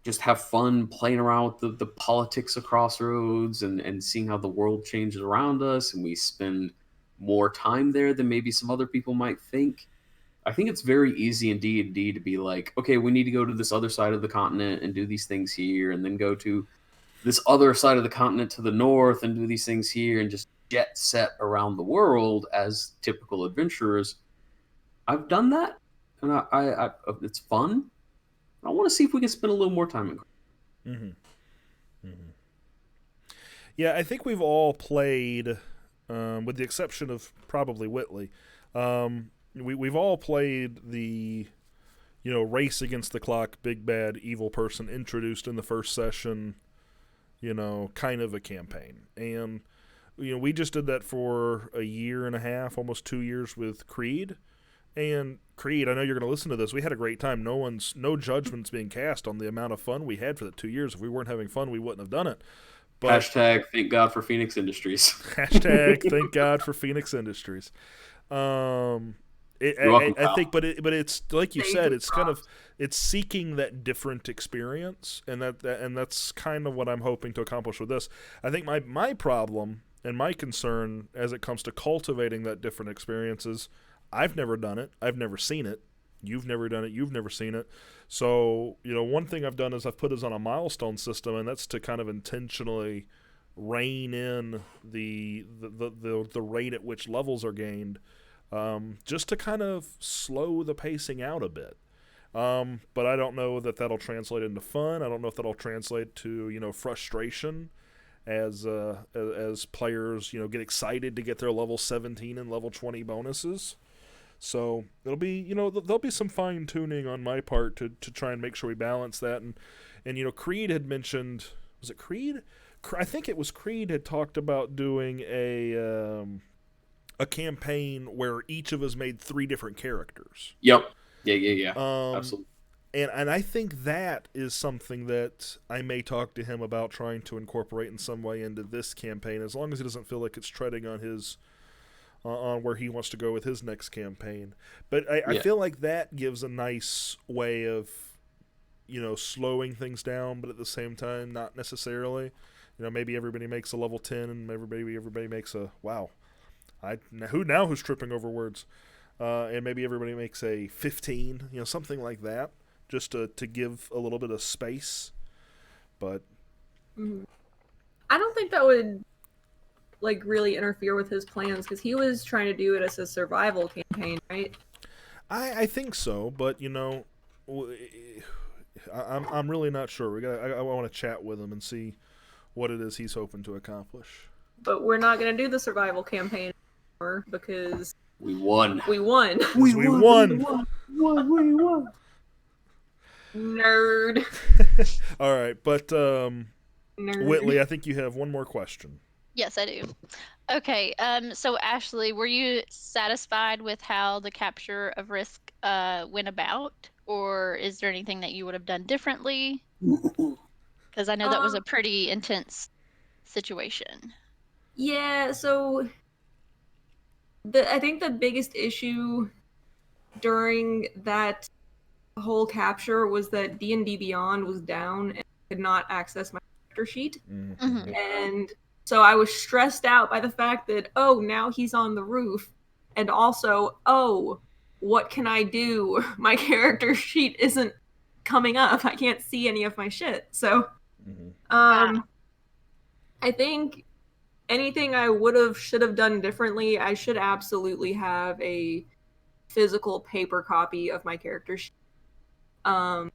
just have fun playing around with the politics of Crossroads and seeing how the world changes around us, and we spend more time there than maybe some other people might think. I think it's very easy in D&D to be like, okay, we need to go to this other side of the continent and do these things here, and then go to this other side of the continent to the north and do these things here, and just jet set around the world as typical adventurers. I've done that, and I it's fun. I want to see if we can spend a little more time in. Mm-hmm. Mm-hmm. Yeah, I think we've all played, with the exception of probably Whitley. We've all played the, race against the clock, big bad evil person introduced in the first session, kind of a campaign. And, we just did that for a year and a half, almost 2 years with Creed. And Creed, I know you're going to listen to this. We had a great time. No judgments being cast on the amount of fun we had for the 2 years. If we weren't having fun, we wouldn't have done it. But Hashtag thank God for Phoenix Industries. Hashtag thank God for Phoenix Industries. I think, but it's like you said, it's kind of seeking that different experience, and that's kind of what I'm hoping to accomplish with this. I think my problem and my concern as it comes to cultivating that different experience is I've never done it, I've never seen it, You've never done it. You've never seen it. So, one thing I've done is I've put us on a milestone system, and that's to kind of intentionally rein in the rate at which levels are gained, just to kind of slow the pacing out a bit. But I don't know that that'll translate into fun. I don't know if that'll translate to frustration as players get excited to get their level 17 and level 20 bonuses. So it'll be there'll be some fine tuning on my part to try and make sure we balance that. And Creed had mentioned, was it Creed? I think it was Creed had talked about doing a campaign where each of us made 3 different characters. Yep. Yeah. Absolutely. And I think that is something that I may talk to him about trying to incorporate in some way into this campaign, as long as he doesn't feel like it's treading on his on where he wants to go with his next campaign. But I feel like that gives a nice way of slowing things down, but at the same time not necessarily. Maybe everybody makes a level 10 and everybody makes a wow. Who's tripping over words? And maybe everybody makes a 15, something like that, just to give a little bit of space. But I don't think that would really interfere with his plans, because he was trying to do it as a survival campaign, right? I think so, but I'm really not sure. I want to chat with him and see what it is he's hoping to accomplish. But we're not going to do the survival campaign anymore because we won. We won. Nerd. All right, but Nerd. Whitley, I think you have one more question. Yes, I do. Okay, so Ashley, were you satisfied with how the capture of risk went about, or is there anything that you would have done differently? Because I know that was a pretty intense situation. Yeah, so I think the biggest issue during that whole capture was that D&D Beyond was down and could not access my character sheet. Mm-hmm. And so I was stressed out by the fact that, now he's on the roof. And also, what can I do? My character sheet isn't coming up. I can't see any of my shit. So, I think anything I should have done differently, I should absolutely have a physical paper copy of my character sheet in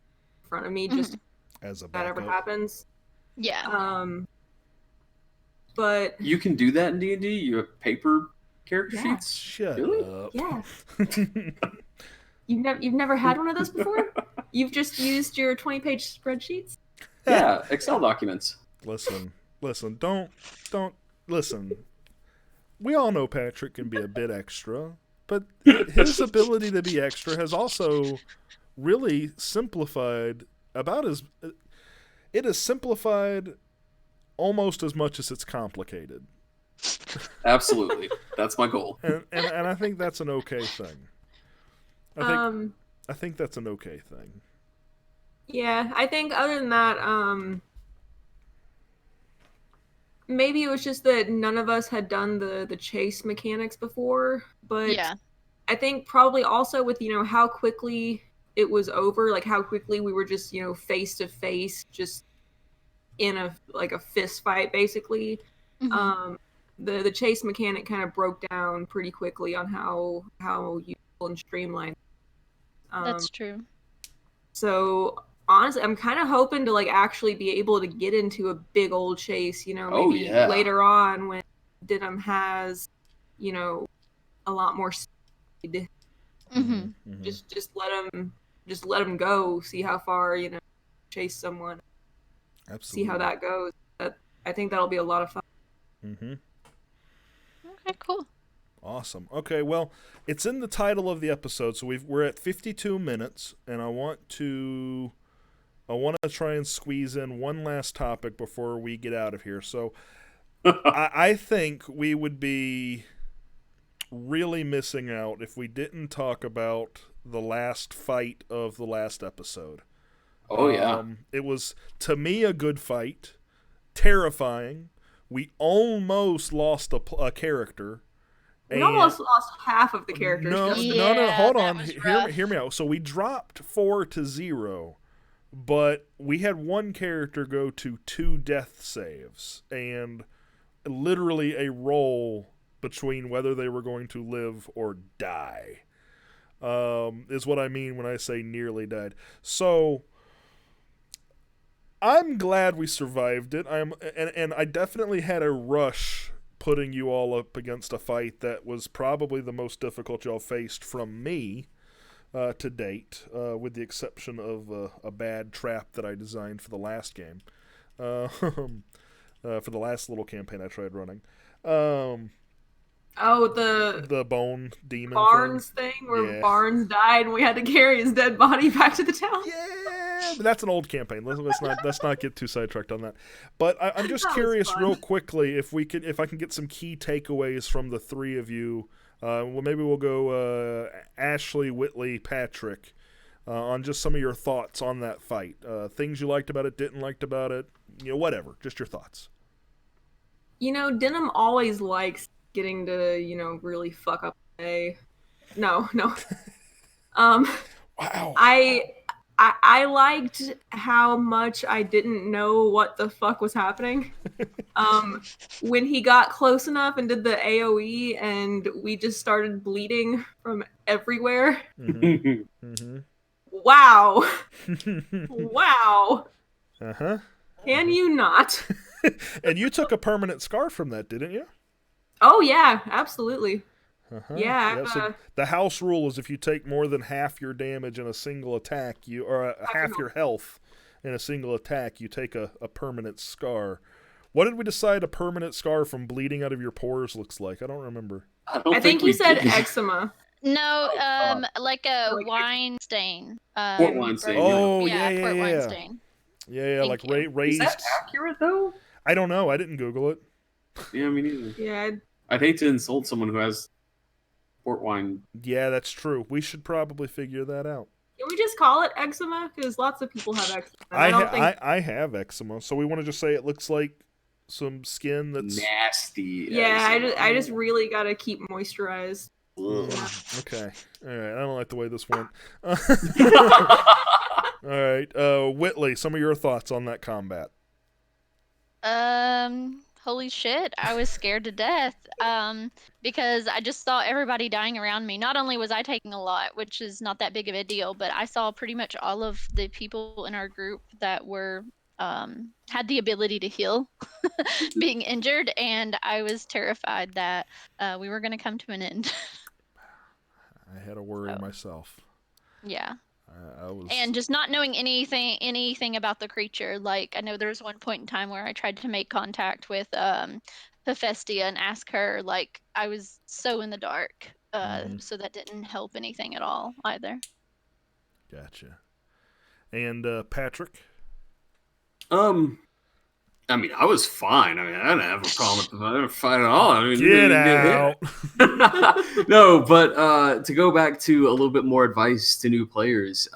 front of me, just as a that ever happens. Yeah. But you can do that in D&D? You have paper character sheets? Shut up. Yeah. You've never had one of those before? You've just used your 20-page spreadsheets? Yeah, Excel documents. Listen, don't listen. We all know Patrick can be a bit extra, but his ability to be extra has also really simplified it is simplified almost as much as it's complicated. Absolutely. That's my goal. And I think that's an okay thing. I think that's an okay thing. Yeah, I think other than that, maybe it was just that none of us had done the chase mechanics before, but Yeah. I think probably also with, how quickly it was over, like how quickly we were just, face to face, just in a fist fight, basically. Mm-hmm. The chase mechanic kind of broke down pretty quickly on how useful and streamlined. That's true. So honestly, I'm kind of hoping to actually be able to get into a big old chase, maybe later on when Denim has, a lot more speed. Mm-hmm. Just let him go, see how far, chase someone. Absolutely. See how that goes. I think that'll be a lot of fun. Mm-hmm. Okay, cool. Awesome. Okay, well, it's in the title of the episode, so we're at 52 minutes, and I want to try and squeeze in one last topic before we get out of here. So I think we would be really missing out if we didn't talk about the last fight of the last episode. Oh, yeah. It was, to me, a good fight. Terrifying. We almost lost a character. We almost lost half of the characters. No, Justin. no, hold that on. was Hear me out. So we dropped 4 to 0, but we had one character go to 2 death saves and literally a roll between whether they were going to live or die. Is what I mean when I say nearly died. So I'm glad we survived it. And I definitely had a rush putting you all up against a fight that was probably the most difficult y'all faced from me to date, with the exception of a bad trap that I designed for the last game, for the last little campaign I tried running. The bone demon Barnes thing where Barnes died and we had to carry his dead body back to the town. Yeah, but that's an old campaign. Let's not get too sidetracked on that. But I'm just curious, real quickly, if I can get some key takeaways from the 3 of you. Well, maybe we'll go Ashley, Whitley, Patrick, on just some of your thoughts on that fight. Things you liked about it, didn't like about it, whatever. Just your thoughts. Denim always likes getting to, really fuck up a... No. Wow. I liked how much I didn't know what the fuck was happening. When he got close enough and did the AoE and we just started bleeding from everywhere. Mm-hmm. Mm-hmm. Wow. Wow. Uh-huh. Can you not? And you took a permanent scar from that, didn't you? Oh, yeah, absolutely. Uh-huh. Yeah. So the house rule is if you take more than half your damage in a single attack, half your health in a single attack, you take a permanent scar. What did we decide a permanent scar from bleeding out of your pores looks like? I don't remember. I think you said eczema. No, like a wine stain. Port wine stain. Oh, yeah, port wine stain. Yeah, like raised. Is that accurate, though? I don't know. I didn't Google it. Yeah, me neither. Yeah. I'd hate to insult someone who has port wine. Yeah, that's true. We should probably figure that out. Can we just call it eczema? Because lots of people have eczema. I have eczema, so we want to just say it looks like some skin that's nasty. Yeah, I just really gotta keep moisturized. Okay. All right. I don't like the way this went. All right. Whitley, some of your thoughts on that combat. Holy shit, I was scared to death. Because I just saw everybody dying around me. Not only was I taking a lot, which is not that big of a deal, but I saw pretty much all of the people in our group that were had the ability to heal being injured, and I was terrified that we were going to come to an end. I had a worry myself. Yeah. I was... And just not knowing anything about the creature. Like, I know there was one point in time where I tried to make contact with Hephaestia and ask her. Like, I was so in the dark, so that didn't help anything at all either. Gotcha. And Patrick? I mean, I was fine. I mean, I didn't have a problem with the fight at all. I mean, get out. No, but to go back to a little bit more advice to new players.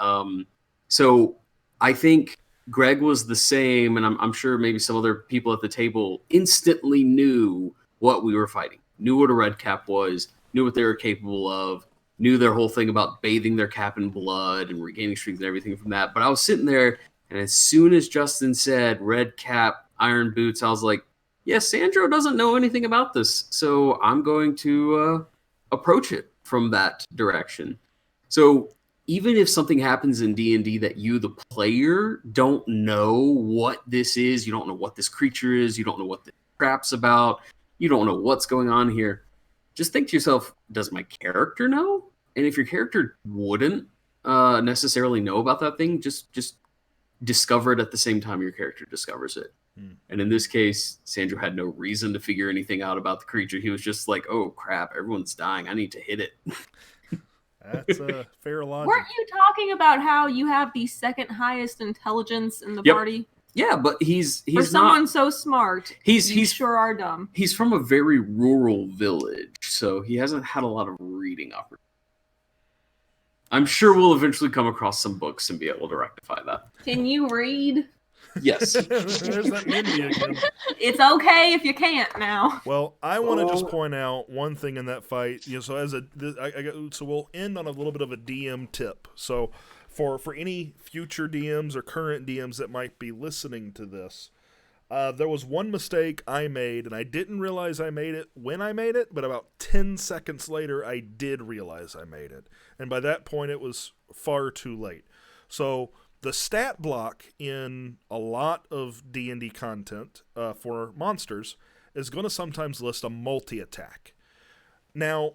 So I think Greg was the same, and I'm sure maybe some other people at the table instantly knew what we were fighting, knew what a Redcap was, knew what they were capable of, knew their whole thing about bathing their cap in blood and regaining strength and everything from that. But I was sitting there, and as soon as Justin said Redcap, Iron Boots, I was like, yeah, Sandro doesn't know anything about this, so I'm going to approach it from that direction. So even if something happens in D&D that you, the player, don't know what this is, you don't know what this creature is, you don't know what the crap's about, you don't know what's going on here, just think to yourself, does my character know? And if your character wouldn't necessarily know about that thing, just discover it at the same time your character discovers it. And in this case, Sandro had no reason to figure anything out about the creature. He was just like, oh, crap, everyone's dying. I need to hit it. That's a fair logic. Weren't you talking about how you have the second highest intelligence in the party? Yeah, but he's For someone so smart, he's sure are dumb. He's from a very rural village, so he hasn't had a lot of reading opportunities. I'm sure we'll eventually come across some books and be able to rectify that. Can you read? Yes. There's that Mindy again. It's okay if you can't now. Well, I want to just point out one thing in that fight. So so we'll end on a little bit of a DM tip. So for any future DMs or current DMs that might be listening to this, there was one mistake I made, and I didn't realize I made it when I made it, but about 10 seconds later, I did realize I made it. And by that point, it was far too late. So the stat block in a lot of D&D content for monsters is going to sometimes list a multi-attack. Now,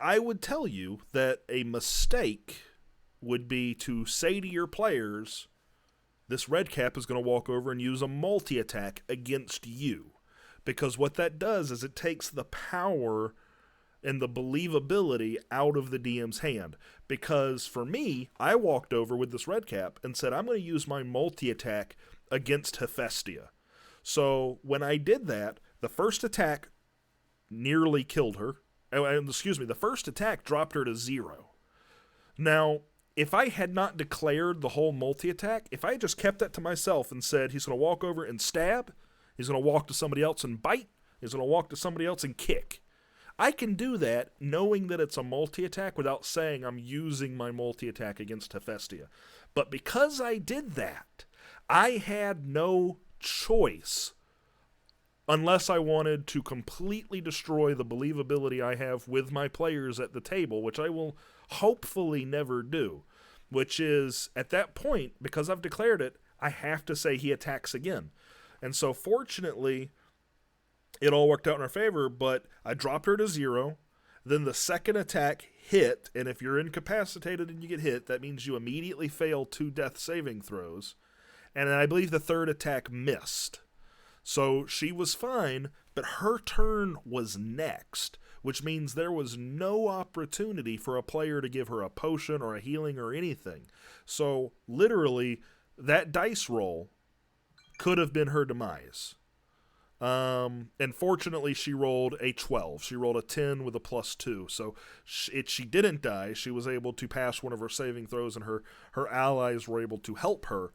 I would tell you that a mistake would be to say to your players, this Redcap is going to walk over and use a multi-attack against you. Because what that does is it takes the power and the believability out of the DM's hand. Because for me, I walked over with this Redcap and said, I'm going to use my multi-attack against Hephaestia. So when I did that, the first attack nearly killed her. The first attack dropped her to 0. Now, if I had not declared the whole multi-attack, if I had just kept that to myself and said he's going to walk over and stab, he's going to walk to somebody else and bite, he's going to walk to somebody else and kick, I can do that knowing that it's a multi-attack without saying I'm using my multi-attack against Hephaestia. But because I did that, I had no choice unless I wanted to completely destroy the believability I have with my players at the table, which I will hopefully never do, which is, at that point, because I've declared it, I have to say he attacks again. And so fortunately, it all worked out in our favor, but I dropped her to 0. Then the second attack hit, and if you're incapacitated and you get hit, that means you immediately fail 2 death saving throws. And I believe the third attack missed. So she was fine, but her turn was next, which means there was no opportunity for a player to give her a potion or a healing or anything. So literally, that dice roll could have been her demise. And fortunately, she rolled a 12. She rolled a 10 with a +2. So she didn't die. She was able to pass one of her saving throws, and her allies were able to help her.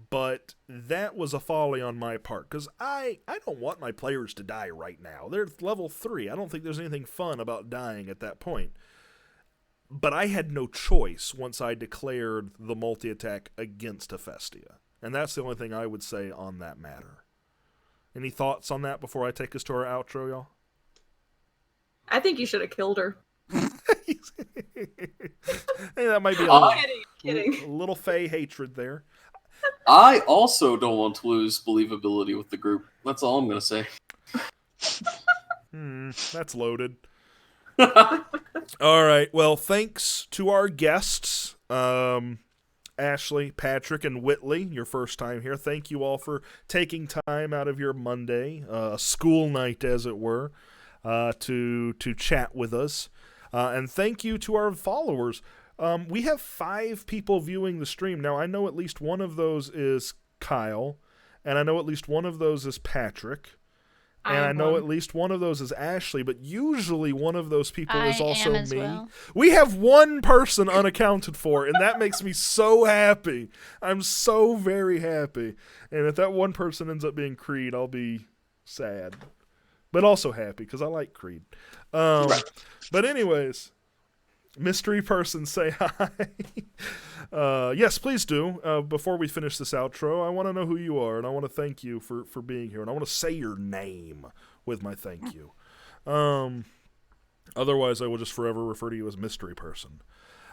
But that was a folly on my part, because I don't want my players to die right now. They're level 3. I don't think there's anything fun about dying at that point. But I had no choice once I declared the multi-attack against Hephaestia. And that's the only thing I would say on that matter. Any thoughts on that before I take us to our outro, y'all? I think you should have killed her. Hey, that might be a little Fey hatred there. I also don't want to lose believability with the group. That's all I'm going to say. That's loaded. All right. Well, thanks to our guests, Ashley, Patrick, and Whitley, your first time here. Thank you all for taking time out of your Monday, school night as it were, to chat with us. And thank you to our followers. We have 5 people viewing the stream. Now, I know at least one of those is Kyle, and I know at least one of those is Patrick, and I know at least one of those is Ashley, but usually one of those people is also me. Well. We have one person unaccounted for, and that makes me so happy. I'm so very happy. And if that one person ends up being Creed, I'll be sad, but also happy because I like Creed. But anyways, mystery person, say hi. Yes, please do. Before we finish this outro, I want to know who you are, and I want to thank you for being here, and I want to say your name with my thank you. Otherwise, I will just forever refer to you as mystery person.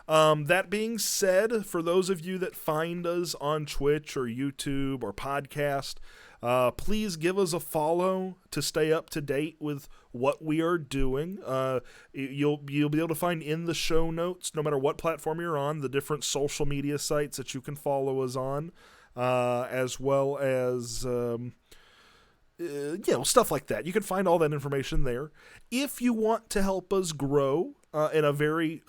That being said, for those of you that find us on Twitch or YouTube or podcast, please give us a follow to stay up to date with what we are doing. You'll be able to find in the show notes, no matter what platform you're on, the different social media sites that you can follow us on, as well as stuff like that. You can find all that information there. If you want to help us grow in a very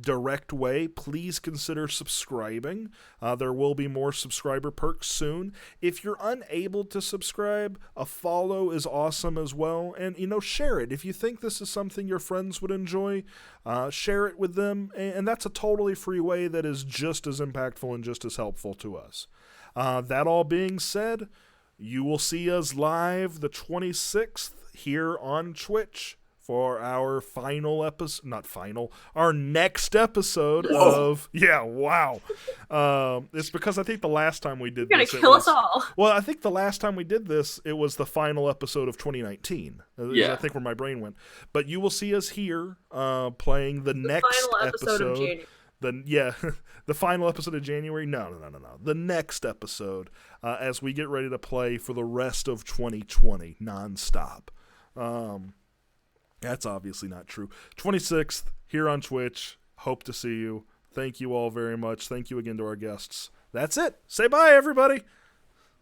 direct way, please consider subscribing. There will be more subscriber perks soon. If you're unable to subscribe, a follow is awesome as well. And, share it. If you think this is something your friends would enjoy, share it with them. And that's a totally free way that is just as impactful and just as helpful to us. That all being said, you will see us live the 26th here on Twitch for our final episode, our next episode of, it's because I think the last time we did You're this, gonna kill us all. Well, I think the last time we did this, it was the final episode of 2019. I think where my brain went. But you will see us here playing the next final episode of January. The final episode of January? No. The next episode, as we get ready to play for the rest of 2020, nonstop. That's obviously not true. 26th, here on Twitch. Hope to see you. Thank you all very much. Thank you again to our guests. That's it. Say bye, everybody.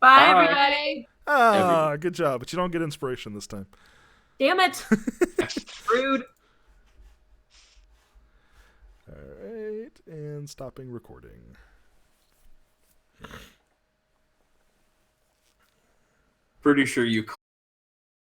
Bye, everybody. Good job. But you don't get inspiration this time. Damn it. Rude. All right, and stopping recording. Pretty sure you